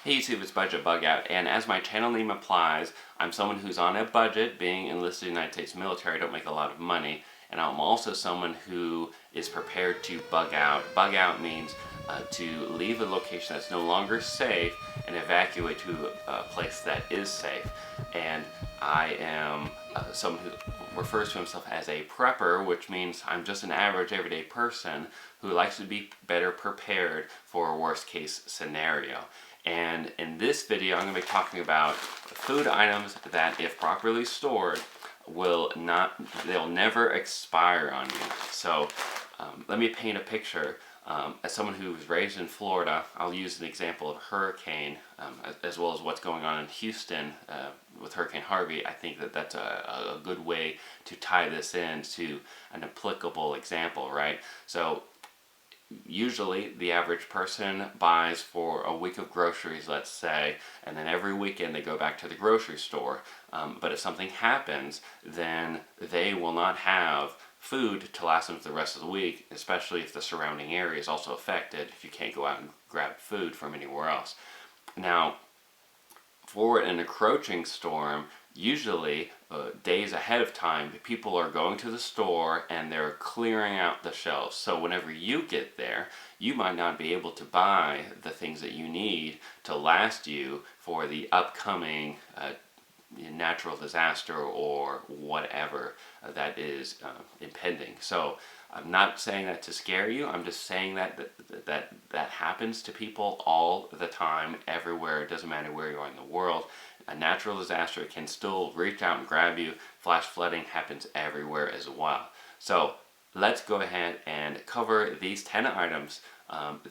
Hey YouTube, it's Budget Bugout, and as my channel name implies, I'm someone who's on a budget. Being enlisted in the United States military, I don't make a lot of money, and I'm also someone who is prepared to bug out. Bug out means to leave a location that's no longer safe and evacuate to a place that is safe. And I am someone who refers to himself as a prepper, which means I'm just an average everyday person who likes to be better prepared for a worst case scenario. And in this video, I'm going to be talking about food items that, if properly stored, they'll never expire on you. So let me paint a picture. As someone who was raised in Florida, I'll use an example of a hurricane, as well as what's going on in Houston with Hurricane Harvey. I think that that's a good way to tie this into an applicable example, right? So usually the average person buys for a week of groceries, let's say, and then every weekend they go back to the grocery store. But if something happens, then they will not have food to last them for the rest of the week, especially if the surrounding area is also affected, if you can't go out and grab food from anywhere else. Now, for an encroaching storm, usually days ahead of time, people are going to the store and they're clearing out the shelves. So whenever you get there, you might not be able to buy the things that you need to last you for the upcoming natural disaster or whatever that is impending. So I'm not saying that to scare you. I'm just saying that happens to people all the time, everywhere. It doesn't matter where you are in the world. A natural disaster can still reach out and grab you. Flash flooding happens everywhere as well. So let's go ahead and cover these 10 items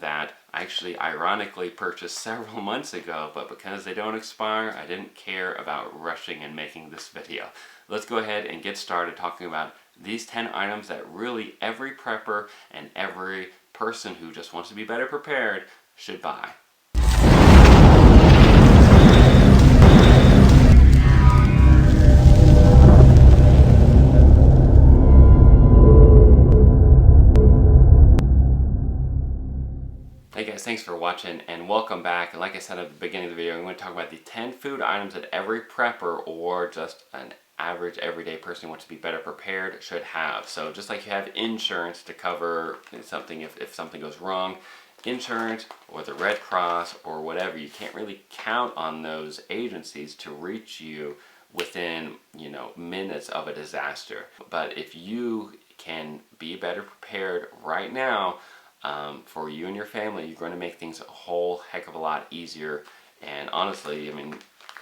that I actually ironically purchased several months ago, but because they don't expire, I didn't care about rushing and making this video. Let's go ahead and get started talking about these 10 items that really every prepper and every person who just wants to be better prepared should buy. Hey guys, thanks for watching and welcome back. And like I said at the beginning of the video, I'm going to talk about the 10 food items that every prepper or just an average everyday person who wants to be better prepared should have. So just like you have insurance to cover something if something goes wrong, insurance or the Red Cross or whatever, you can't really count on those agencies to reach you within, minutes of a disaster. But if you can be better prepared right now, for you and your family, you're going to make things a whole heck of a lot easier. And honestly, I mean,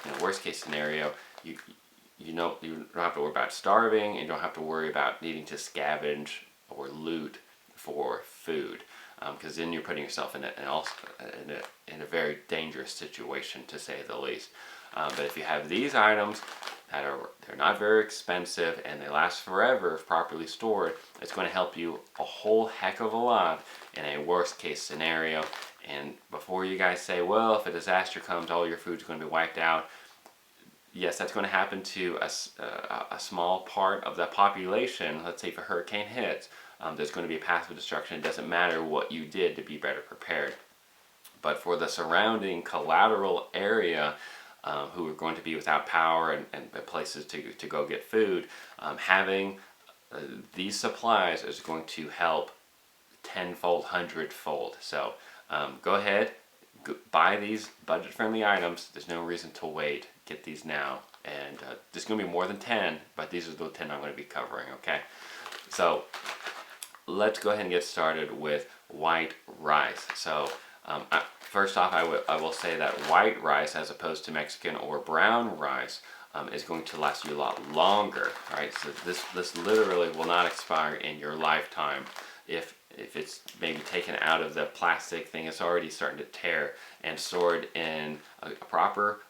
in a worst case scenario, you don't have to worry about starving, and you don't have to worry about needing to scavenge or loot for food, because then you're putting yourself in a very dangerous situation, to say the least. But if you have these items they're not very expensive and they last forever if properly stored, it's going to help you a whole heck of a lot in a worst case scenario. And before you guys say, well, if a disaster comes, all your food's going to be wiped out, yes, that's going to happen to a small part of the population. Let's say if a hurricane hits, there's going to be a path of destruction. It doesn't matter what you did to be better prepared. But for the surrounding collateral area, who are going to be without power and places to go get food, having these supplies is going to help tenfold, hundredfold. So go ahead, buy these budget-friendly items. There's no reason to wait. Get these now. And there's going to be more than 10, but these are the 10 I'm going to be covering, okay? So let's go ahead and get started with white rice. So first off, I will say that white rice, as opposed to Mexican or brown rice, is going to last you a lot longer. Right? So this literally will not expire in your lifetime. If it's maybe taken out of the plastic thing, it's already starting to tear, and stored in a proper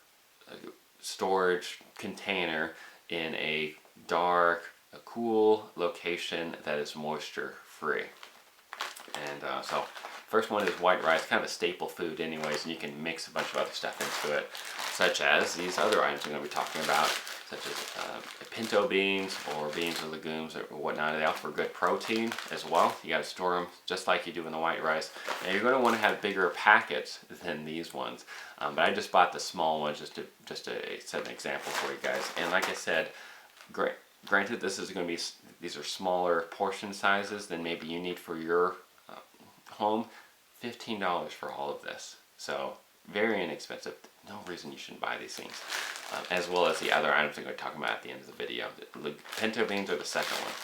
storage container in a dark, cool location that is moisture free. And so first one is white rice, kind of a staple food anyways, and you can mix a bunch of other stuff into it, such as these other items we're going to be talking about. such as pinto beans or beans or legumes or whatnot. They offer good protein as well. You got to store them just like you do in the white rice. Now you're going to want to have bigger packets than these ones, but I just bought the small ones just to set an example for you guys. And like I said, granted, these are smaller portion sizes than maybe you need for your home. $15 for all of this, so very inexpensive. No reason you shouldn't buy these things. As well as the other items I'm going to talk about at the end of the video. The pinto beans are the second one.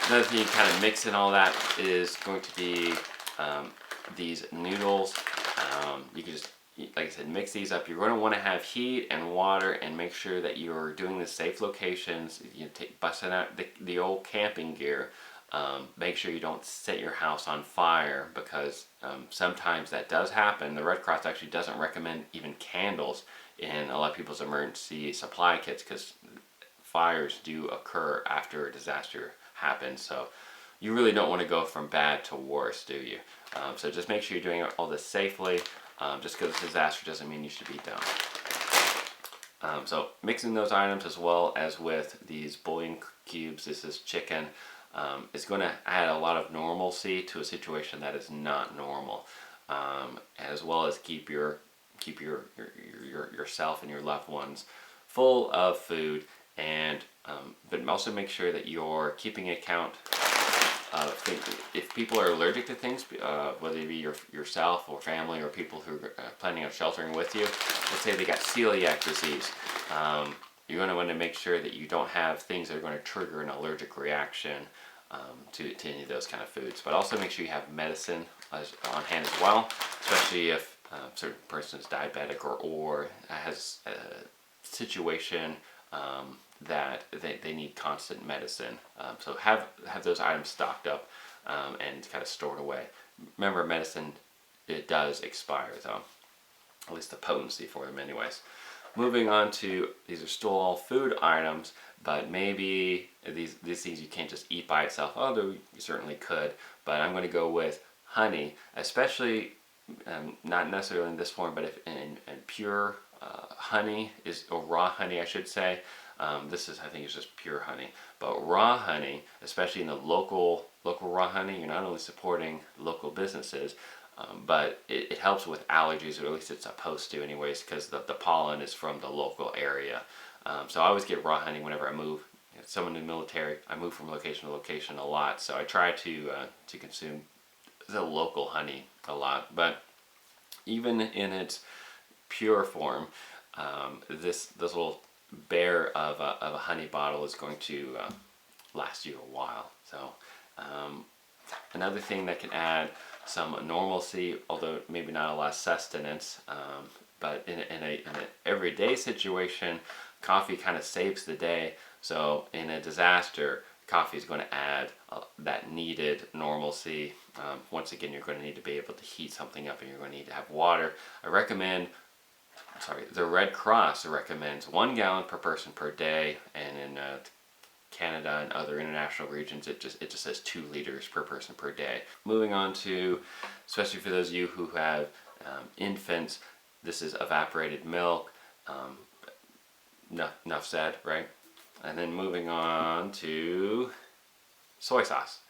Another thing you kind of mix in all that is going to be these noodles. You can just, like I said, mix these up. You're going to want to have heat and water, and make sure that you're doing the safe locations. You busting out the old camping gear. Make sure you don't set your house on fire, because sometimes that does happen. The Red Cross actually doesn't recommend even candles in a lot of people's emergency supply kits, because fires do occur after a disaster happens. So you really don't want to go from bad to worse, do you? So just make sure you're doing all this safely. Just because it's a disaster doesn't mean you should be done. So mixing those items as well as with these bouillon cubes, this is chicken, is going to add a lot of normalcy to a situation that is not normal, as well as keep yourself and your loved ones full of food, and but also make sure that you're keeping account of things. If people are allergic to things, whether it be yourself or family or people who are planning on sheltering with you, let's say they got celiac disease, you're going to want to make sure that you don't have things that are going to trigger an allergic reaction to any of those kind of foods. But also make sure you have medicine on hand as well, especially if a certain person is diabetic or has a situation that they need constant medicine. So have those items stocked up and kind of stored away. Remember, medicine, it does expire though, at least the potency for them anyways. Moving on to, these are still all food items, but maybe these things you can't just eat by itself, although you certainly could. But I'm going to go with honey, especially not necessarily in this form, but if in pure honey, or raw honey I should say. This is, I think it's just pure honey, but raw honey, especially in the local raw honey, you're not only supporting local businesses, but it helps with allergies, or at least it's supposed to anyways, because the pollen is from the local area. So I always get raw honey whenever I move. Someone in the military, I move from location to location a lot, so I try to consume the local honey a lot. But even in its pure form, this little bear of a honey bottle is going to last you a while. So another thing that can add some normalcy, although maybe not a lot of sustenance, but in an everyday situation, coffee kind of saves the day. So in a disaster, coffee is going to add that needed normalcy. Once again, you're going to need to be able to heat something up, and you're going to need to have water. The Red Cross recommends 1 gallon per person per day, and in Canada and other international regions, it just says 2 liters per person per day. Moving on to, especially for those of you who have infants, this is evaporated milk. Enough said, right? And then moving on to soy sauce.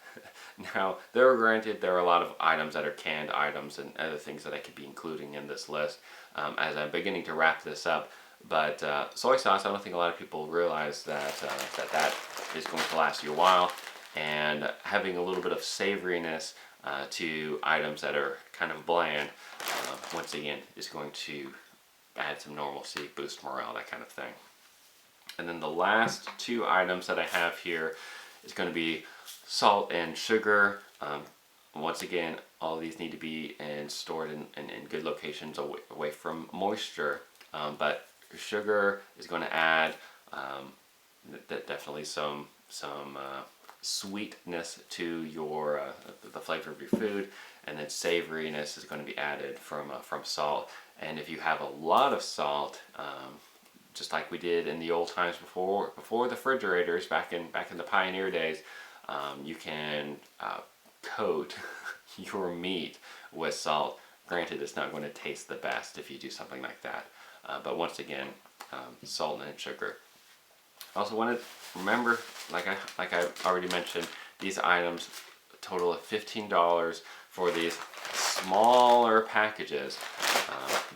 Now, there are a lot of items that are canned items and other things that I could be including in this list as I'm beginning to wrap this up. But soy sauce, I don't think a lot of people realize that is going to last you a while, and having a little bit of savoriness to items that are kind of bland, once again, is going to add some normalcy, boost morale, that kind of thing. And then the last 2 items that I have here is going to be salt and sugar. Once again, all these need to be stored in good locations away from moisture. But sugar is going to add definitely some sweetness to your the flavor of your food, and then savoriness is going to be added from salt. And if you have a lot of salt, just like we did in the old times before the refrigerators, back in the pioneer days, you can coat your meat with salt. Granted, it's not going to taste the best if you do something like that, but once again, salt and sugar. I also wanted to remember, like I already mentioned, these items total of $15 for these smaller packages.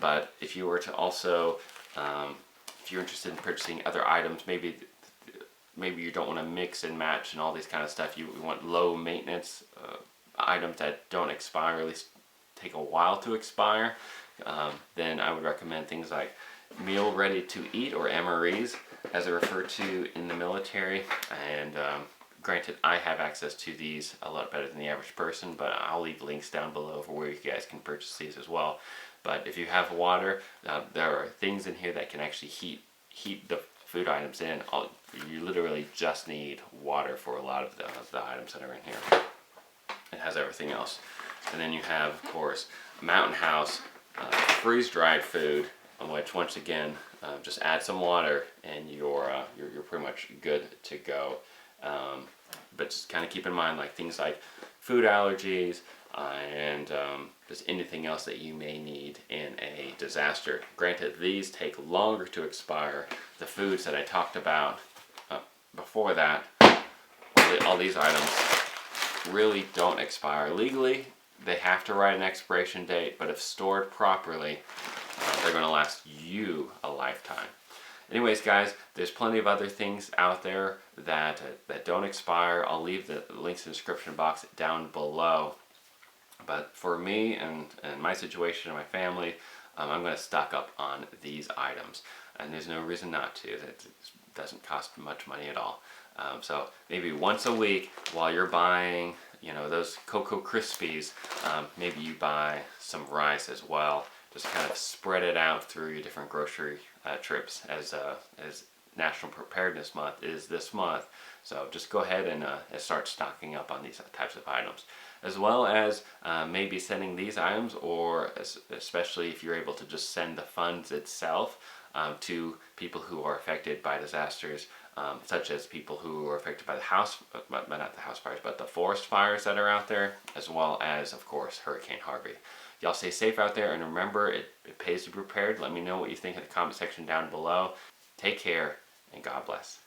But if you were to also, if you're interested in purchasing other items, maybe you don't want to mix and match and all these kind of stuff. You want low maintenance items that don't expire, or at least take a while to expire. Then I would recommend things like meal ready to eat, or MREs as they're referred to in the military. And granted, I have access to these a lot better than the average person, but I'll leave links down below for where you guys can purchase these as well. But if you have water, there are things in here that can actually heat the food items in. You literally just need water for a lot of the items that are in here. It has everything else. And then you have, of course, Mountain House freeze-dried food, on which, once again, just add some water and you're pretty much good to go. But just kind of keep in mind, like, things like food allergies and just anything else that you may need in a disaster. Granted, these take longer to expire. The foods that I talked about before that, all these items really don't expire. Legally, they have to write an expiration date, but if stored properly, they're going to last you a lifetime. Anyways, guys, there's plenty of other things out there that don't expire. I'll leave the links in the description box down below. But for me and my situation and my family, I'm going to stock up on these items. And there's no reason not to. It doesn't cost much money at all. So maybe once a week while you're buying, those Cocoa Krispies, maybe you buy some rice as well. Just kind of spread it out through your different grocery trips, as National Preparedness Month is this month. So just go ahead and start stocking up on these types of items, as well as maybe sending these items, or especially if you're able to just send the funds itself to people who are affected by disasters, such as people who are affected by not the house fires, but the forest fires that are out there, as well as, of course, Hurricane Harvey. Y'all stay safe out there, and remember, it pays to be prepared. Let me know what you think in the comment section down below. Take care, and God bless.